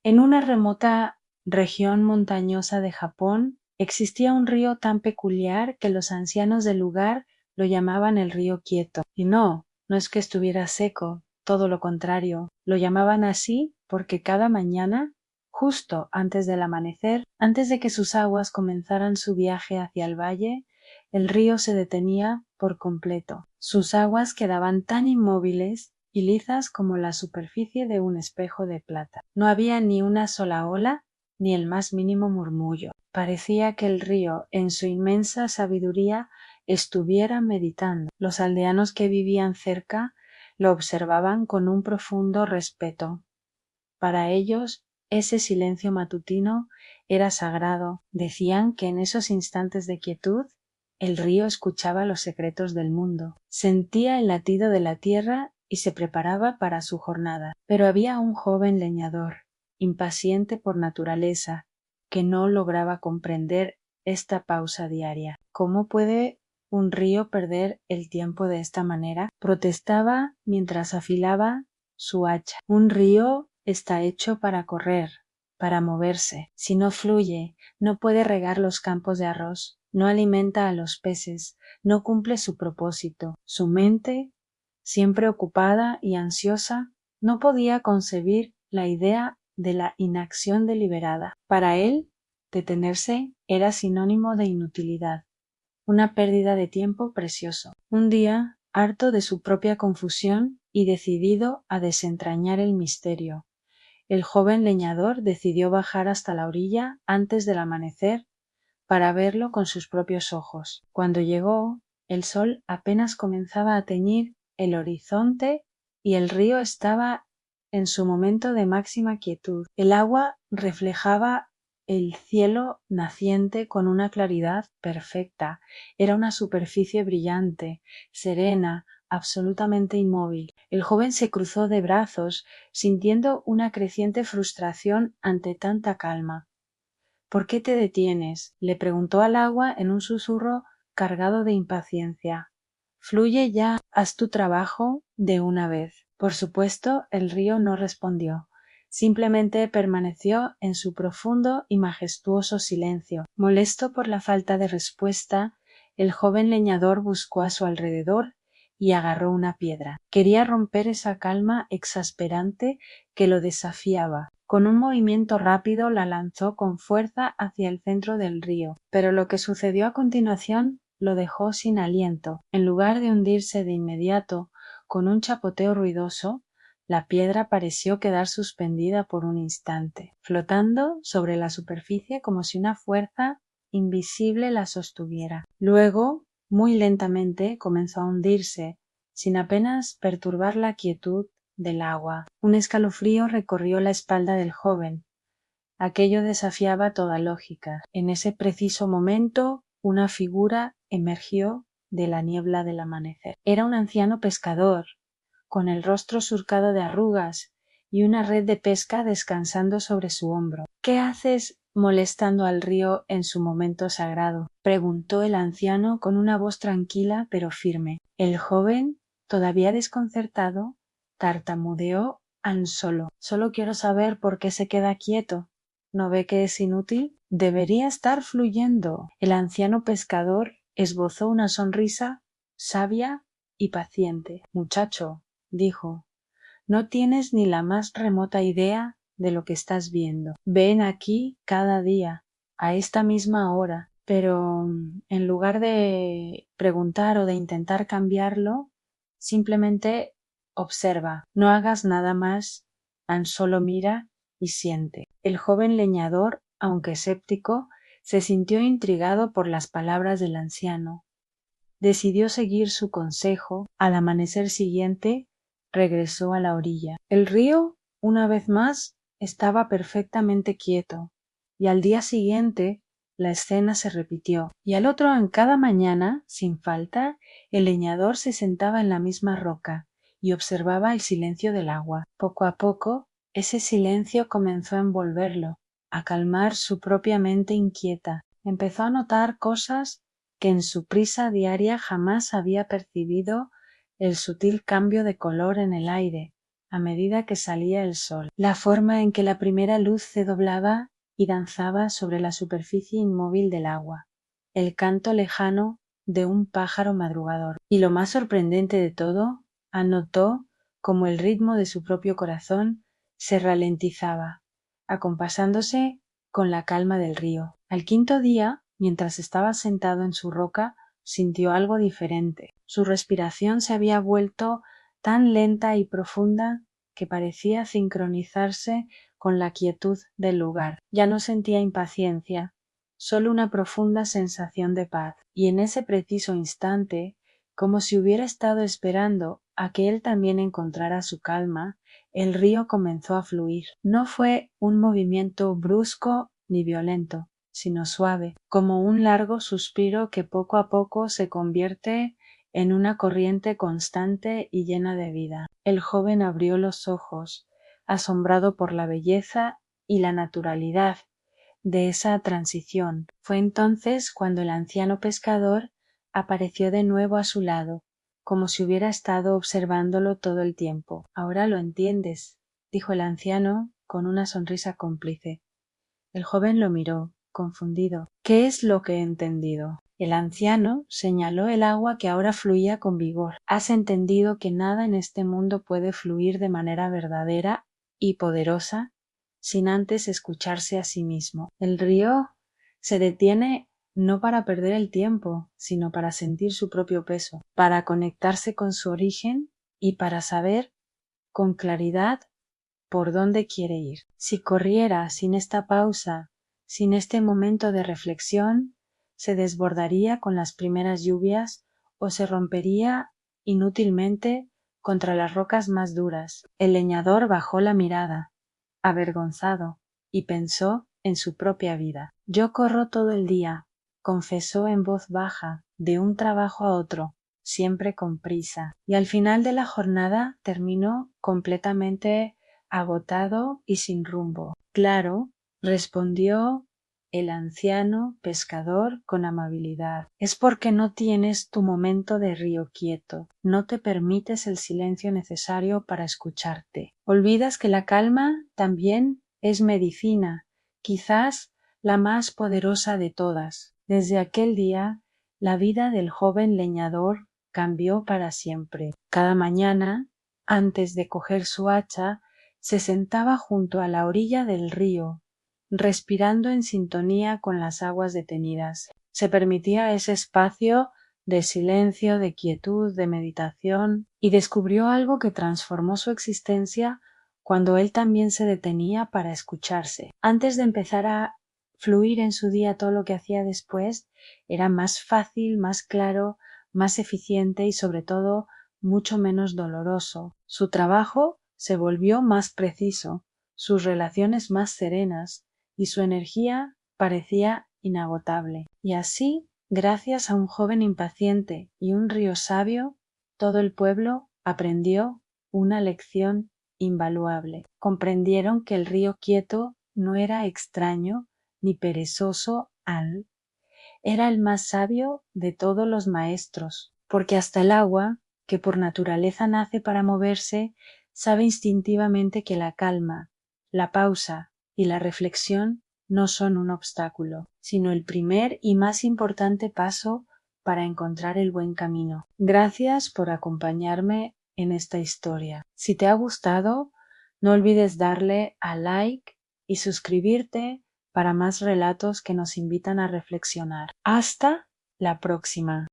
En una remota región montañosa de Japón existía un río tan peculiar que los ancianos del lugar lo llamaban el río Quieto. Y no es que estuviera seco, todo lo contrario, lo llamaban así porque cada mañana, justo antes del amanecer, antes de que sus aguas comenzaran su viaje hacia el valle, el río se detenía por completo. Sus aguas quedaban tan inmóviles y lisas como la superficie de un espejo de plata. No había ni una sola ola, ni el más mínimo murmullo. Parecía que el río, en su inmensa sabiduría, estuviera meditando. Los aldeanos que vivían cerca lo observaban con un profundo respeto. Para ellos, ese silencio matutino era sagrado. Decían que en esos instantes de quietud el río escuchaba los secretos del mundo, sentía el latido de la tierra y se preparaba para su jornada. Pero había un joven leñador, impaciente por naturaleza, que no lograba comprender esta pausa diaria. ¿Cómo puede un río perder el tiempo de esta manera? Protestaba mientras afilaba su hacha. Un río está hecho para correr, para moverse. Si no fluye, no puede regar los campos de arroz, no alimenta a los peces, no cumple su propósito. Su mente, siempre ocupada y ansiosa, no podía concebir la idea de la inacción deliberada. Para él, detenerse era sinónimo de inutilidad, una pérdida de tiempo precioso. Un día, harto de su propia confusión y decidido a desentrañar el misterio, el joven leñador decidió bajar hasta la orilla antes del amanecer para verlo con sus propios ojos. Cuando llegó, el sol apenas comenzaba a teñir el horizonte y el río estaba en su momento de máxima quietud. El agua reflejaba el cielo naciente con una claridad perfecta. Era una superficie brillante, serena, absolutamente inmóvil. El joven se cruzó de brazos, sintiendo una creciente frustración ante tanta calma. ¿Por qué te detienes? Le preguntó al agua en un susurro cargado de impaciencia. Fluye ya, haz tu trabajo de una vez. Por supuesto, el río no respondió. Simplemente permaneció en su profundo y majestuoso silencio. Molesto por la falta de respuesta, el joven leñador buscó a su alrededor y agarró una piedra. Quería romper esa calma exasperante que lo desafiaba. Con un movimiento rápido la lanzó con fuerza hacia el centro del río, pero lo que sucedió a continuación lo dejó sin aliento. En lugar de hundirse de inmediato con un chapoteo ruidoso, la piedra pareció quedar suspendida por un instante, flotando sobre la superficie como si una fuerza invisible la sostuviera. Luego, muy lentamente, comenzó a hundirse, sin apenas perturbar la quietud del agua. Un escalofrío recorrió la espalda del joven. Aquello desafiaba toda lógica. En ese preciso momento, una figura emergió de la niebla del amanecer. Era un anciano pescador, con el rostro surcado de arrugas y una red de pesca descansando sobre su hombro. ¿Qué haces molestando al río en su momento sagrado? Preguntó el anciano con una voz tranquila pero firme. El joven, todavía desconcertado, tartamudeó solo. Solo quiero saber por qué se queda quieto. ¿No ve que es inútil? Debería estar fluyendo. El anciano pescador esbozó una sonrisa sabia y paciente. Muchacho, dijo, no tienes ni la más remota idea de lo que estás viendo. Ven aquí cada día, a esta misma hora, pero en lugar de preguntar o de intentar cambiarlo, simplemente observa, no hagas nada más, tan solo mira y siente. El joven leñador, aunque escéptico, se sintió intrigado por las palabras del anciano. Decidió seguir su consejo. Al amanecer siguiente regresó a la orilla. El río, una vez más, estaba perfectamente quieto, y al día siguiente la escena se repitió, y al otro en cada mañana, sin falta, el leñador se sentaba en la misma roca y observaba el silencio del agua. Poco a poco, ese silencio comenzó a envolverlo, a calmar su propia mente inquieta. Empezó a notar cosas que en su prisa diaria jamás había percibido: el sutil cambio de color en el aire, a medida que salía el sol, la forma en que la primera luz se doblaba y danzaba sobre la superficie inmóvil del agua, el canto lejano de un pájaro madrugador. Y lo más sorprendente de todo, anotó cómo el ritmo de su propio corazón se ralentizaba, acompasándose con la calma del río. Al quinto día, mientras estaba sentado en su roca, sintió algo diferente. Su respiración se había vuelto tan lenta y profunda que parecía sincronizarse con la quietud del lugar. Ya no sentía impaciencia, solo una profunda sensación de paz. Y en ese preciso instante, como si hubiera estado esperando a que él también encontrara su calma, el río comenzó a fluir. No fue un movimiento brusco ni violento, sino suave, como un largo suspiro que poco a poco se convierte en una corriente constante y llena de vida. El joven abrió los ojos, asombrado por la belleza y la naturalidad de esa transición. Fue entonces cuando el anciano pescador apareció de nuevo a su lado, como si hubiera estado observándolo todo el tiempo. Ahora lo entiendes, dijo el anciano con una sonrisa cómplice. El joven lo miró, confundido. ¿Qué es lo que he entendido? El anciano señaló el agua que ahora fluía con vigor. Has entendido que nada en este mundo puede fluir de manera verdadera y poderosa sin antes escucharse a sí mismo. El río se detiene no para perder el tiempo, sino para sentir su propio peso, para conectarse con su origen y para saber con claridad por dónde quiere ir. Si corriera sin esta pausa, sin este momento de reflexión, se desbordaría con las primeras lluvias o se rompería inútilmente contra las rocas más duras. El leñador bajó la mirada, avergonzado, y pensó en su propia vida. Yo corro todo el día, confesó en voz baja, de un trabajo a otro, siempre con prisa, y al final de la jornada terminó completamente agotado y sin rumbo. Claro, respondió el anciano pescador con amabilidad. Es porque no tienes tu momento de río quieto, no te permites el silencio necesario para escucharte. Olvidas que la calma también es medicina, quizás la más poderosa de todas. Desde aquel día, la vida del joven leñador cambió para siempre. Cada mañana, antes de coger su hacha, se sentaba junto a la orilla del río, respirando en sintonía con las aguas detenidas. Se permitía ese espacio de silencio, de quietud, de meditación, y descubrió algo que transformó su existencia cuando él también se detenía para escucharse. Antes de empezar a fluir en su día todo lo que hacía después, era más fácil, más claro, más eficiente y sobre todo mucho menos doloroso. Su trabajo se volvió más preciso, sus relaciones más serenas y su energía parecía inagotable. Y así, gracias a un joven impaciente y un río sabio, todo el pueblo aprendió una lección invaluable. Comprendieron que el río quieto no era extraño ni perezoso era el más sabio de todos los maestros, porque hasta el agua, que por naturaleza nace para moverse, sabe instintivamente que la calma, la pausa y la reflexión no son un obstáculo, sino el primer y más importante paso para encontrar el buen camino. Gracias por acompañarme en esta historia. Si te ha gustado, no olvides darle a like y suscribirte para más relatos que nos invitan a reflexionar. Hasta la próxima.